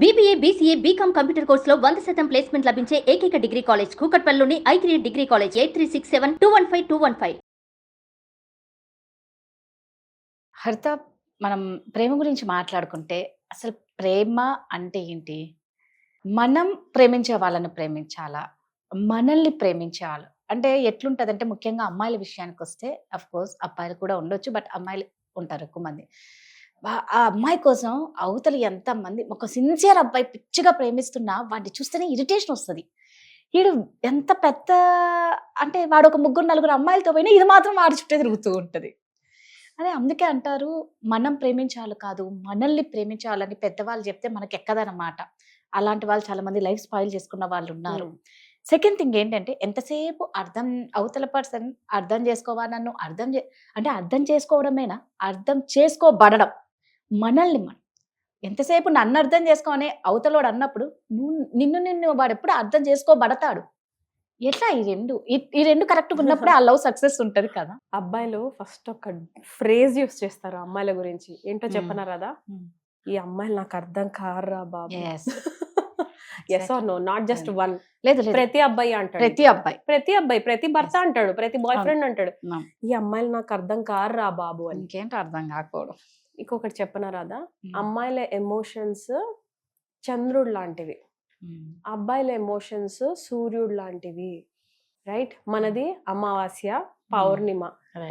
BBA, BCA, BCom computer కోర్సులో 100% placement లభించే ఏకైక డిగ్రీ కాలేజ్ కూకట్పల్లిలోని i3 డిగ్రీ కాలేజ్ 8367215215. హరిత, మనం ప్రేమ గురించి మాట్లాడుకుంటే అసలు ప్రేమ అంటే ఏంటి? మనం ప్రేమించే వాళ్ళని ప్రేమించాలా? మనల్ని ప్రేమించాలి అంటే ఎట్లుంటదంటే, ముఖ్యంగా అమ్మాయిల విషయానికి వస్తే అఫ్ కోర్స్ అబ్బాయిలు కూడా ఉండొచ్చు, బట్ అమ్మాయిలు ఉంటారు ఎక్కువ మంది. ఆ అమ్మాయి కోసం అవతల ఎంతమంది, ఒక సిన్సియర్ అబ్బాయి పిచ్చిగా ప్రేమిస్తున్నా వాడిని చూస్తేనే ఇరిటేషన్ వస్తుంది. వీడు ఎంత పెద్ద అంటే వాడు ఒక ముగ్గురు నలుగురు అమ్మాయిలతో పోయినా ఇది మాత్రం వాడి చుట్టే తిరుగుతూ ఉంటుంది. అదే అందుకే అంటారు, మనం ప్రేమించాలి కాదు మనల్ని ప్రేమించాలని పెద్దవాళ్ళు చెప్తే మనకి ఎక్కదన్నమాట. అలాంటి వాళ్ళు చాలా మంది లైఫ్ స్పాయిల్ చేసుకున్న వాళ్ళు ఉన్నారు. సెకండ్ థింగ్ ఏంటంటే, ఎంతసేపు అవతల పర్సన్ అర్థం చేసుకోవా నన్ను అంటే అర్థం చేసుకోవడమేనా, అర్థం చేసుకోబడడం. మనల్ని మనం ఎంతసేపు నన్ను అర్థం చేసుకోవనే అవతలోడు అన్నప్పుడు నిన్ను వాడు ఎప్పుడు అర్థం చేసుకోబడతాడు. ఎట్లా ఈ రెండు కరెక్ట్గా ఉన్నప్పుడే ఆ లవ్ సక్సెస్ ఉంటది కదా. అబ్బాయిలు ఫస్ట్ ఒక ఫ్రేజ్ యూస్ చేస్తారు అమ్మాయిల గురించి. ఏంటో చెప్పనా రాదా? ఈ అమ్మాయిలు నాకు అర్థం కారా బాబు. Yes or no, not just one. లేదు, ప్రతి అబ్బాయి అంటాడు, ప్రతి భర్త అంటాడు, ప్రతి బాయ్ ఫ్రెండ్ అంటాడు, ఈ అమ్మాయిలు నాకు అర్థం కారా బాబు అని. ఇంకేంటి అర్థం కాకపోవడం. ఇంకొకటి చెప్పనా రాదా? అమ్మాయిల ఎమోషన్స్ చంద్రుడు లాంటివి, అబ్బాయిల ఎమోషన్స్ సూర్యుడు లాంటివి. రైట్? మనది అమావాస్య, పౌర్ణిమ.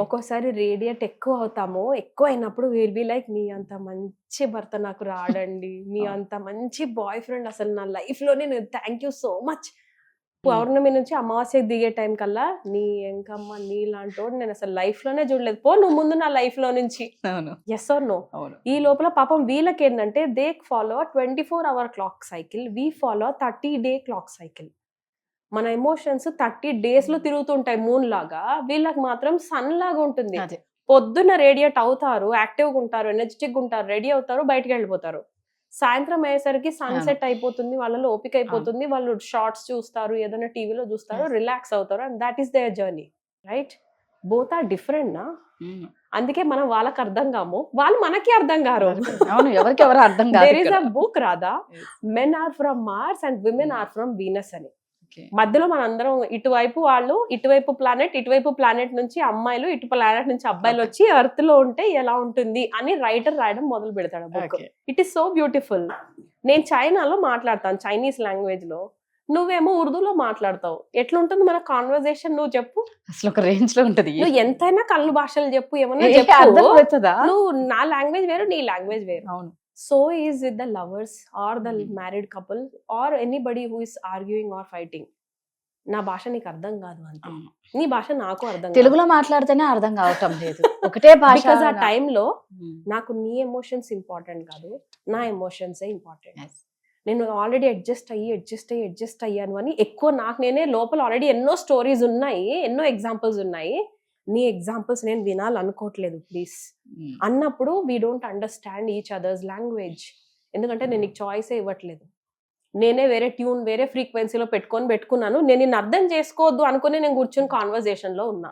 ఒక్కోసారి రేడియేట్ ఎక్కువ అవుతాము. ఎక్కువ అయినప్పుడు విల్ బి లైక్, మీ అంత మంచి భర్త నాకు రాడండి, మీ అంత మంచి బాయ్ ఫ్రెండ్ అసలు నా లైఫ్ లోనే, థ్యాంక్ యూ సో మచ్. పౌర్ణమి నుంచి అమావాస్యకి దిగే టైం కల్లా, నీ ఎంకమ్మ నీ లాంటోడు నేను అసలు లైఫ్ లోనే చూడలేదు, పో నువ్వు ముందు నా లైఫ్ లో నుంచి. Yes or no? ఈ లోపల పాపం వీళ్ళకి ఏంటంటే, they follow 24 hour clock cycle, we follow 30 day clock cycle. మన ఎమోషన్స్ 30 days లో తిరుగుతుంటాయి మూన్ లాగా, వీళ్ళకి మాత్రం సన్ లాగా ఉంటుంది. పొద్దున్న రేడియేట్ అవుతారు, యాక్టివ్గా ఉంటారు, ఎనర్జెటిక్ ఉంటారు, రెడీ అవుతారు, బయటకు వెళ్ళిపోతారు. సాయంత్రం అయ్యేసరికి సన్సెట్ అయిపోతుంది, వాళ్ళలో ఓపిక అయిపోతుంది, వాళ్ళు షార్ట్స్ చూస్తారు, ఏదైనా టీవీలో చూస్తారు, రిలాక్స్ అవుతారు, and that is their journey. Right? Both are different నా. అందుకే మనం వాళ్ళకి అర్థం కాము, వాళ్ళు మనకి అర్థం కారు. ఎవరికి ఎవరు అర్థం కాదు. దేర్ ఇస్ అ బుక్ రాదా, men are from Mars and women are from Venus అని. మధ్యలో మనందరం ఇటువైపు వాళ్ళు, ఇటువైపు ప్లానెట్ నుంచి అమ్మాయిలు, ఇటు ప్లానెట్ నుంచి అబ్బాయిలు వచ్చి ఎర్త్ లో ఉంటే ఎలా ఉంటుంది అని రైటర్ రాయడం మొదలు పెడతాడు book. It is so beautiful. నేను చైనాలో మాట్లాడతాను, చైనీస్ లాంగ్వేజ్ లో, నువ్వేమో ఉర్దూలో మాట్లాడతావు. ఎట్లుంటుంది మన కాన్వర్సేషన్? నువ్వు చెప్పు. అసలు ఒక రేంజ్ లో ఉంటది. నువ్వు ఎంతైనా కళ్ళు భాషలు చెప్పు, ఏమన్నా చెప్పు, నువ్వు నా లాంగ్వేజ్ వేరు, నీ లాంగ్వేజ్ వేరు. అవును. So is with the lovers or the married couple or anybody who is arguing or fighting. నా భాష నీకు అర్థం కాదు అంతే, నీ భాష నాకు అర్థం కాదు. తెలుగులో మాట్లాడితేనే అర్థం కావటం లేదు, ఒకటే భాష. ఆ టైంలో నాకు నీ ఎమోషన్స్ ఇంపార్టెంట్ కాదు, నా ఎమోషన్సే ఇంపార్టెంట్. నేను ఆల్రెడీ అడ్జస్ట్ అయ్యాను అని ఎక్కువ నాకు నేనే లోపల ఆల్రెడీ ఎన్నో స్టోరీస్ ఉన్నాయి, ఎన్నో ఎగ్జాంపుల్స్ ఉన్నాయి. నీ ఎగ్జాంపుల్స్ నేను వినాలనుకోవట్లేదు ప్లీజ్ అన్నప్పుడు we don't understand each others language. ఎందుకంటే నేను నీకు చాయిసే ఇవ్వట్లేదు, నేనే వేరే ట్యూన్, వేరే ఫ్రీక్వెన్సీలో పెట్టుకున్నాను. నేను నిన్ను అర్థం చేసుకోవద్దు అనుకుని నేను కూర్చొని కాన్వర్సేషన్ లో ఉన్నా.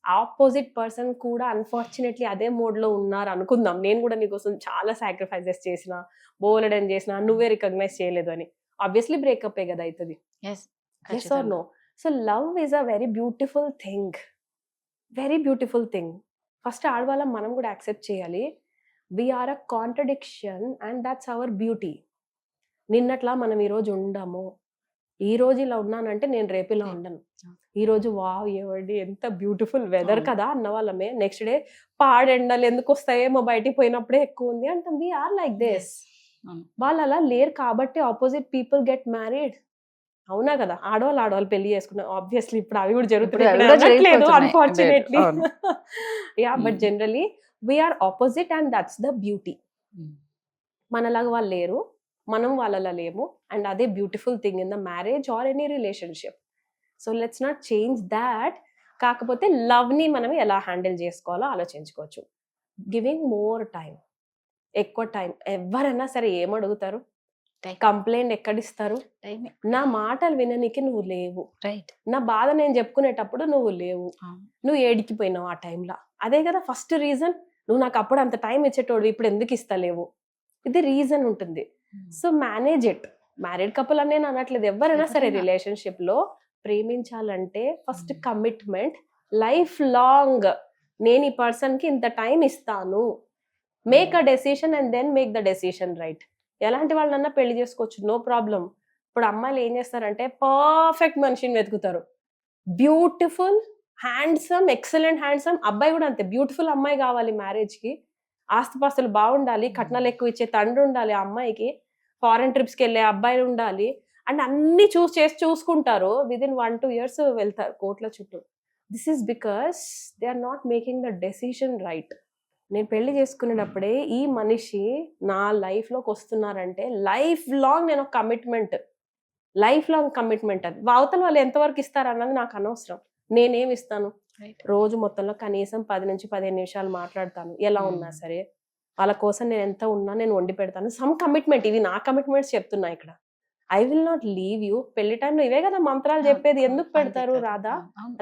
ఆపోజిట్ పర్సన్ కూడా అన్ఫార్చునేట్లీ అదే మోడ్ లో ఉన్నారు అనుకుందాం. నేను కూడా నీకోసం చాలా సాక్రిఫైజెస్ చేసిన, బోలెడన్ చేసిన, నువ్వే రికగ్నైజ్ చేయలేదు అని. ఆబ్వియస్లీ బ్రేకప్ ఏ కదా అవుతుంది. Yes or no? So love is a very beautiful thing, very beautiful thing. First ఆడవాళ్ళం మనం కూడా యాక్సెప్ట్ చేయాలి, we're a contradiction and that's our beauty. నిన్నట్లా మనం ఈరోజు ఉండము. ఈ రోజు ఇలా ఉన్నానంటే నేను రేపు ఇలా ఉండను. ఈ రోజు వావ్ ఏవండి ఎంత బ్యూటిఫుల్ వెదర్ కదా అన్న వాళ్ళమే, నెక్స్ట్ డే పాడెండలు ఎందుకు వస్తాయేమో బయటికి పోయినప్పుడే ఎక్కువ ఉంది అంటాం. We are like this. వాళ్ళు అలా లేరు కాబట్టి ఆపోజిట్ పీపుల్ గెట్ మ్యారీడ్. అవునా కదా? ఆడవాళ్ళు పెళ్లి చేసుకున్నారు. ఆబ్వియస్లీ ఇప్పుడు అవి కూడా జరుగుతున్నాయి unfortunately. Yeah, but generally we are opposite and that's the beauty. మనలాగా వాళ్ళు లేరు, మనం వాళ్ళలా లేము, అండ్ అదే beautiful thing in the marriage or any relationship. So let's not change that. కాకపోతే లవ్ని మనం ఎలా హ్యాండిల్ చేసుకోవాలో ఆలోచించుకోవచ్చు. గివింగ్ మోర్ టైం, ఎక్కువ టైం. ఎవరైనా సరే ఏమడుగుతారు? కంప్లైంట్ ఎక్కడిస్తారు? నా మాటలు విననీకి నువ్వు లేవు. నా బాధ నేను చెప్పుకునేటప్పుడు నువ్వు లేవు, నువ్వు ఏడికిపోయినావు ఆ టైంలో. అదే కదా ఫస్ట్ రీజన్. నువ్వు నాకు అప్పుడు అంత టైం ఇచ్చేటోడు, ఇప్పుడు ఎందుకు ఇస్తలేవు? ఇది రీజన్ ఉంటుంది. So manage it. Married couple అని నేను అనట్లేదు, ఎవరైనా సరే ఎవరైనా. రిలేషన్షిప్ లో ప్రేమించాలంటే ఫస్ట్ కమిట్మెంట్, లైఫ్ లాంగ్ నేను ఈ పర్సన్ కి ఇంత టైం ఇస్తాను, make a decision and then make the decision right. ఎలాంటి వాళ్ళనన్నా పెళ్లి చేసుకోవచ్చు, నో ప్రాబ్లం. ఇప్పుడు అమ్మాయిలు ఏం చేస్తారంటే పర్ఫెక్ట్ మనిషిని వెతుకుతారు, బ్యూటిఫుల్ హ్యాండ్సమ్ ఎక్సలెంట్ హ్యాండ్సమ్. అబ్బాయి కూడా అంతే, బ్యూటిఫుల్ అమ్మాయి కావాలి మ్యారేజ్ కి, ఆస్తిపాస్తులు బాగుండాలి, కట్నాలు ఎక్కువ ఇచ్చే తండ్రి ఉండాలి ఆ అమ్మాయికి, ఫారెన్ ట్రిప్స్ కి వెళ్ళే అబ్బాయి ఉండాలి, అండ్ అన్ని చూసుకుంటారు. విదిన్ 1-2 years వెళ్తారు కోట్ల చుట్టూ. This is because they are not making the decision right. నేను పెళ్లి చేసుకునేటప్పుడే ఈ మనిషి నా లైఫ్ లోకి వస్తున్నారంటే లైఫ్ లాంగ్ నేను ఒక కమిట్మెంట్, లైఫ్ లాంగ్ కమిట్మెంట్. అది అవతల వాళ్ళు ఎంతవరకు ఇస్తారు అన్నది నాకు అనవసరం. నేనేమి ఇస్తాను, రోజు మొత్తంలో కనీసం 10 నుంచి 15 నిమిషాలు మాట్లాడతాను, ఎలా ఉన్నా సరే వాళ్ళ కోసం నేను ఎంత ఉన్నా నేను వండి పెడతాను. సమ్ కమిట్మెంట్, ఇవి నా కమిట్మెంట్స్ చెప్తున్నా ఇక్కడ. I will not leave you. పెళ్లి టైంలో ఇవే కదా మంత్రాలు చెప్పేది, ఎందుకు పెడతారు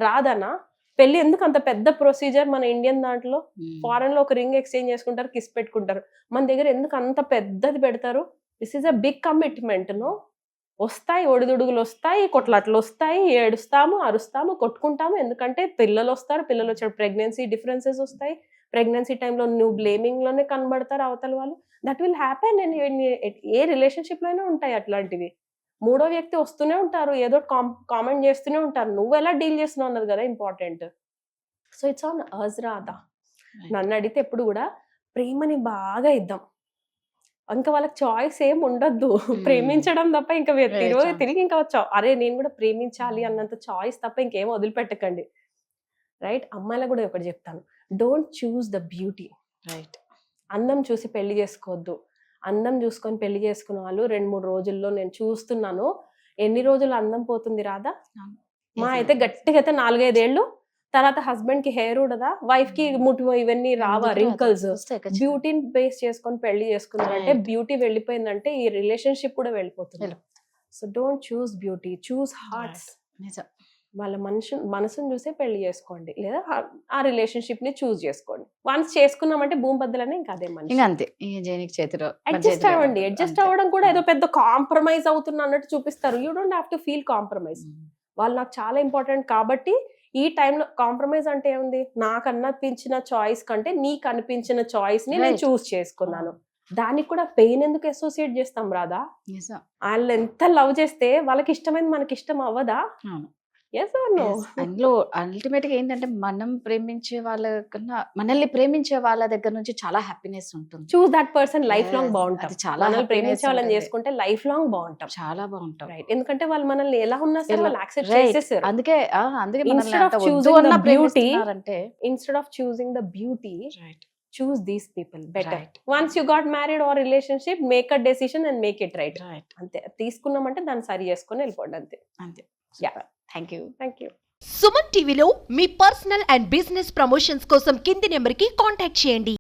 రాధనా? పెళ్లి ఎందుకు అంత పెద్ద ప్రొసీజర్ మన ఇండియన్ దాంట్లో? ఫారెన్ లో ఒక రింగ్ ఎక్స్చేంజ్ చేసుకుంటారు, కిస్ పెట్టుకుంటారు. మన దగ్గర ఎందుకు అంత పెద్దది పెడతారు? This is a big commitment. No, వస్తాయి ఒడిదుడుగులు వస్తాయి, కొట్లాట్లు వస్తాయి, ఏడుస్తాము, అరుస్తాము, కొట్టుకుంటాము. ఎందుకంటే పిల్లలు వస్తారు, పిల్లలు వచ్చాడు ప్రెగ్నెన్సీ డిఫరెన్సెస్ వస్తాయి. ప్రెగ్నెన్సీ టైంలో నువ్వు బ్లేమింగ్ లోనే కనబడతారు అవతల వాళ్ళు. That will happen. A relationship లో అయినా ఉంటాయి అట్లాంటివి. మూడో వ్యక్తి వస్తూనే ఉంటారు, ఏదో కామెంట్ చేస్తూనే ఉంటారు. నువ్వు ఎలా డీల్ చేస్తున్నావు అన్నది కదా important. So it's on us Radha. నన్ను అడిగితే ఎప్పుడు కూడా ప్రేమని బాగా ఇద్దాం, ఇంకా వాళ్ళకి చాయిస్ ఏం ఉండొద్దు, ప్రేమించడం తప్ప. ఇంకా తిరిగి ఇంకా అరే నేను కూడా ప్రేమించాలి అన్నంత చాయిస్ తప్ప ఇంకేం వదిలిపెట్టకండి రైట్. అమ్మాయిలకు కూడా ఒకటి చెప్తాను, don't choose the beauty right. అందం చూసి పెళ్లి చేసుకోవద్దు. అందం చూసుకొని పెళ్లి చేసుకున్న వాళ్ళు 2-3 రోజుల్లో నేను చూస్తున్నాను. ఎన్ని రోజులు అందం పోతుంది రాదా? మా అయితే గట్టిగా అయితే 4-5 ఏళ్ళు తర్వాత హస్బెండ్ కి హెయిర్ ఉండదా, వైఫ్ కి ముట్టు ఇవన్నీ రావా, రింకల్స్. బ్యూటీని బేస్ చేసుకొని పెళ్లి చేసుకున్నారంటే బ్యూటీ వెళ్ళిపోయిందంటే ఈ రిలేషన్షిప్ కూడా వెళ్ళిపోతుంది. So don't choose beauty, choose hearts. వాళ్ళ మనసును చూసే పెళ్లి చేసుకోండి, లేదా ఆ రిలేషన్షిప్ ని చూస్ చేసుకోండి. వన్స్ చేసుకున్నామంటే భూమి బద్దలనే ఇంకా అదే మనిషి, అంతే. అడ్జస్ట్ అవ్వండి. అడ్జస్ట్ అవ్వడం కూడా ఏదో పెద్ద కాంప్రమైజ్ అవుతున్నా అన్నట్టు చూపిస్తారు. You don't have to feel compromise. వాళ్ళు నాకు చాలా ఇంపార్టెంట్ కాబట్టి ఈ టైంలో కాంప్రమైజ్ అంటే ఏముంది, నాకు అనిపించిన చాయిస్ కంటే నీకు అనిపించిన చాయిస్ ని నేను చూస్ చేసుకున్నాను. దానికి కూడా పెయిన్ ఎందుకు అసోసియేట్ చేస్తాం రాదా? వాళ్ళు ఎంత లవ్ చేస్తే వాళ్ళకి ఇష్టమైంది మనకి ఇష్టం అవ్వదా? Yes or no? అందులో అల్టిమేట్ గా ఏంటంటే మనం ప్రేమించే వాళ్ళ కన్నా మనల్ని ప్రేమించే వాళ్ళ దగ్గర నుంచి చాలా హ్యాపీనెస్ ఉంటుంది. Choose that person, life long బాగుంటాం. చాలా ప్రేమించే వాళ్ళని చేసుకుంటే లైఫ్ లాంగ్ బాగుంటాం, చాలా బాగుంటాం రైట్. ఎందుకంటే వాళ్ళు మనల్ని ఎలా ఉన్నా సరే వాళ్ళు యాక్సెప్ట్ చేసేసారు. అందుకే instead of choosing the beauty, instead of choosing the beauty, choose these people better. Right. Once you got married or relationship, make a decision and make it right. అంతే, తీసుకున్నామంటే దాన్ని సరి చేసుకొని వెళ్ళిపోండి అంతే. Yeah, thank you. సుమన్ టీవీలో మీ personal and business promotions కోసం కింది నెంబర్కి కాంటాక్ట్ చేయండి.